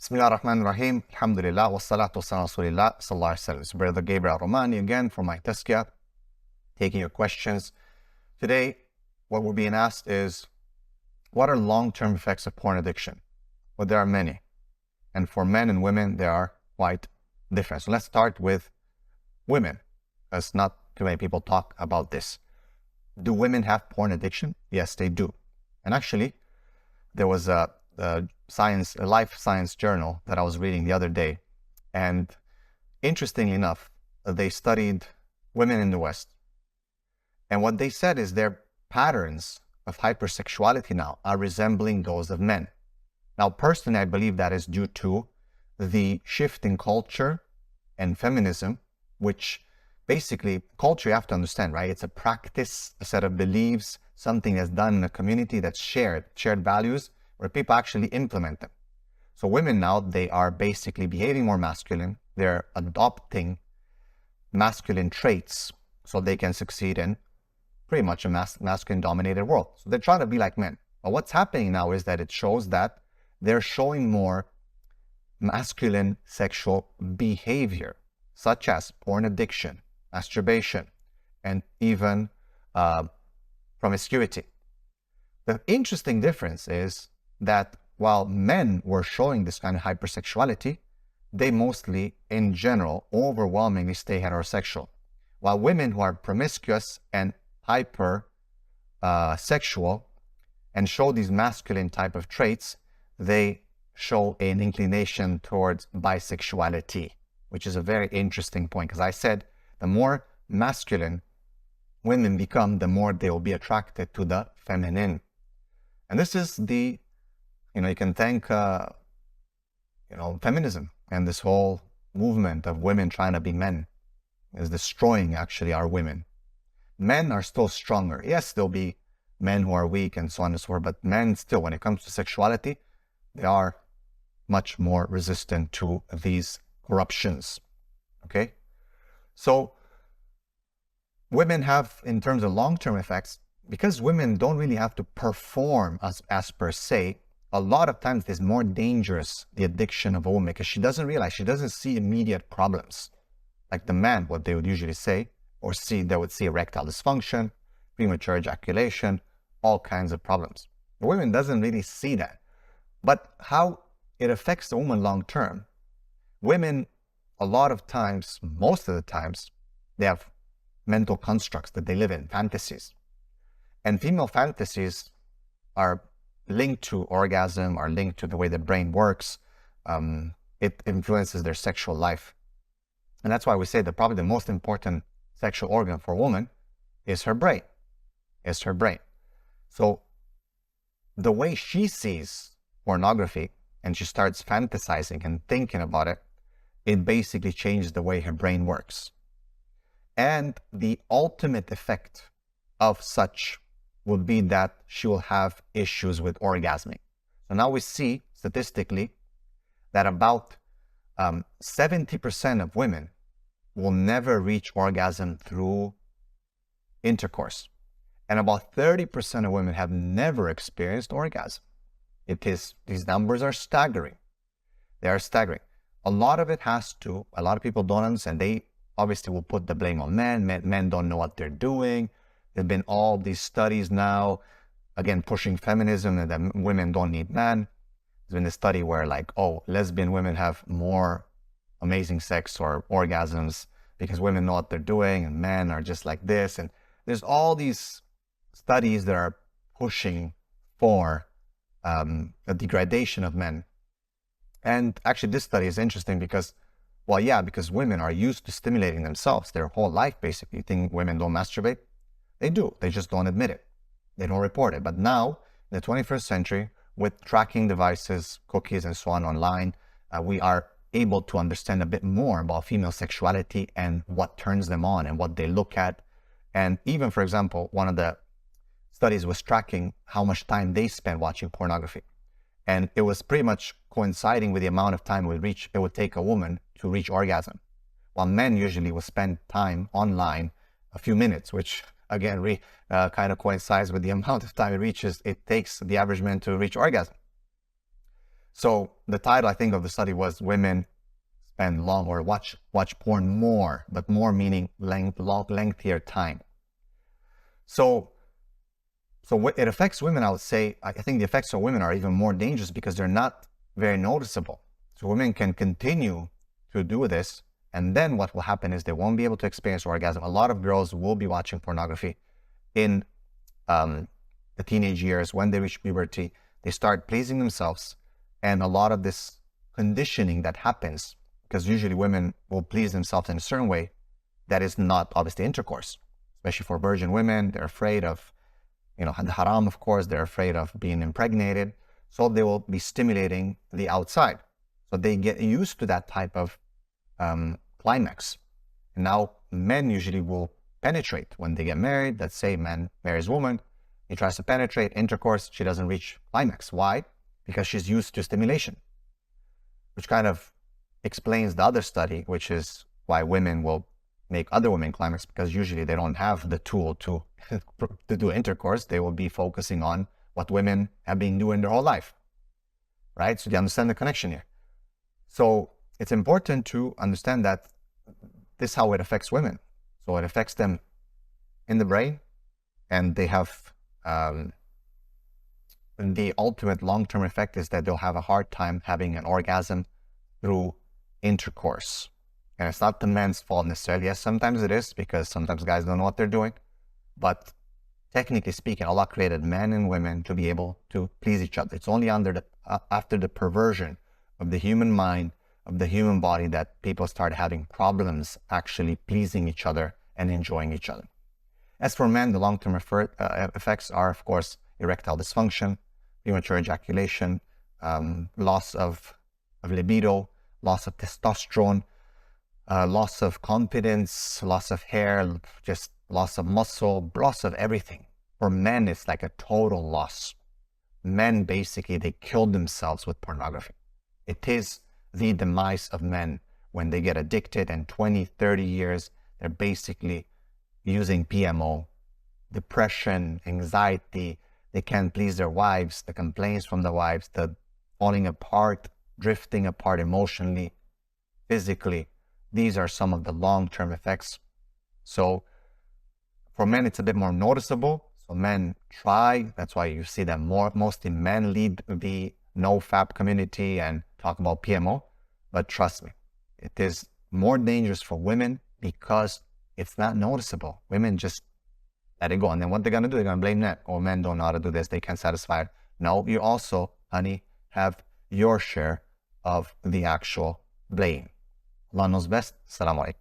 Bismillah ar-Rahman ar-Rahim. Alhamdulillah. Wassalatu wassalam ala Rasulillah sallallahu alaihi wasallam. It's Brother Gabriel Al Romaani again for my tazkiyah, taking your questions. Today, what we're being asked is, what are long-term effects of porn addiction? Well, there are many. And for men and women, they are quite different. So let's start with women, as not too many people talk about this. Do women have porn addiction? Yes, they do. And actually, there was a life science journal that I was reading the other day. And interestingly enough, they studied women in the West. And what they said is their patterns of hypersexuality now are resembling those of men. Now, personally, I believe that is due to the shift in culture and feminism, which basically, culture, you have to understand, right? It's a practice, a set of beliefs, something that's done in a community that's shared values, where people actually implement them. So women now, they are basically behaving more masculine. They're adopting masculine traits so they can succeed in pretty much a masculine-dominated world. So they're trying to be like men. But what's happening now is that it shows that they're showing more masculine sexual behavior, such as porn addiction, masturbation, and even promiscuity. The interesting difference is that while men were showing this kind of hypersexuality, they mostly, in general, overwhelmingly stay heterosexual. While women who are promiscuous and hypersexual and show these masculine type of traits, they show an inclination towards bisexuality, which is a very interesting point, because I said the more masculine women become, the more they will be attracted to the feminine. And this is the, you can thank, feminism and this whole movement of women trying to be men is destroying actually our women. Men are still stronger. Yes, there'll be men who are weak and so on and so forth, but men still, when it comes to sexuality, they are much more resistant to these corruptions. Okay? So women have, in terms of long-term effects, because women don't really have to perform as per se, a lot of times it's more dangerous, the addiction of a woman, because she doesn't realize, she doesn't see immediate problems. Like the man, what they would usually say, or see, they would see erectile dysfunction, premature ejaculation, all kinds of problems. The woman doesn't really see that. But how it affects the woman long term, women, a lot of times, most of the times, they have mental constructs that they live in, fantasies. And female fantasies are linked to orgasm, are linked to the way the brain works. It influences their sexual life. And that's why we say that probably the most important sexual organ for a woman is her brain. So the way she sees pornography and she starts fantasizing and thinking about it, it basically changes the way her brain works. And the ultimate effect of such will be that she will have issues with orgasming. So now we see statistically that about 70% of women will never reach orgasm through intercourse. And about 30% of women have never experienced orgasm. These numbers are staggering. They are staggering. A lot of it has to, a lot of people don't understand. They obviously will put the blame on men. Men don't know what they're doing. There've been all these studies now, again, pushing feminism and that women don't need men. There's been a study where lesbian women have more amazing sex or orgasms because women know what they're doing and men are just like this. And there's all these studies that are pushing for a degradation of men. And actually this study is interesting because, because women are used to stimulating themselves their whole life, basically. You think women don't masturbate? They do. They just don't admit it. They don't report it. But now, in the 21st century, with tracking devices, cookies, and so on online, we are able to understand a bit more about female sexuality and what turns them on and what they look at. And even, for example, one of the studies was tracking how much time they spend watching pornography. And it was pretty much coinciding with the amount of time it would take a woman to reach orgasm. While men usually will spend time online a few minutes, which again, kind of coincides with the amount of time it takes the average man to reach orgasm. So the title, I think, of the study was Women Spend Long or Watch Porn More, but more meaning lengthier time. So it affects women, I would say. I think the effects of women are even more dangerous because they're not very noticeable. So women can continue to do this, and then what will happen is they won't be able to experience orgasm. A lot of girls will be watching pornography in the teenage years. When they reach puberty, they start pleasing themselves, and a lot of this conditioning that happens, because usually women will please themselves in a certain way that is not obviously intercourse. Especially for virgin women, they're afraid of, the haram, of course, they're afraid of being impregnated. So they will be stimulating the outside. So they get used to that type of climax. And now men usually will penetrate when they get married. Let's say man marries woman, he tries to penetrate, intercourse, she doesn't reach climax. Why? Because she's used to stimulation, which kind of explains the other study, which is why women will make other women climax, because usually they don't have the tool to do intercourse. They will be focusing on what women have been doing their whole life, right? So you understand the connection here. So it's important to understand that this is how it affects women. So it affects them in the brain, and they have the ultimate long-term effect is that they'll have a hard time having an orgasm through intercourse. And it's not the man's fault necessarily. Yes, sometimes it is, because sometimes guys don't know what they're doing. But technically speaking, Allah created men and women to be able to please each other. It's only after the perversion of the human mind, of the human body, that people start having problems actually pleasing each other and enjoying each other. As for men, the long-term effects are, of course, erectile dysfunction, premature ejaculation, loss of libido, loss of testosterone, loss of confidence, loss of hair, just loss of muscle, loss of everything. For men, it's like a total loss. Men, basically, they kill themselves with pornography. It is the demise of men when they get addicted, and 20, 30 years, they're basically using PMO, depression, anxiety. They can't please their wives, the complaints from the wives, the falling apart, drifting apart emotionally, physically. These are some of the long-term effects. So for men, it's a bit more noticeable. So men try, that's why you see that mostly men lead the no-fap community and talk about PMO. But trust me, it is more dangerous for women because it's not noticeable. Women just let it go. And then what they're going to do, they're going to blame men. Oh, men don't know how to do this. They can't satisfy it. No, you also, honey, have your share of the actual blame. Allah knows best. Assalamu alaikum.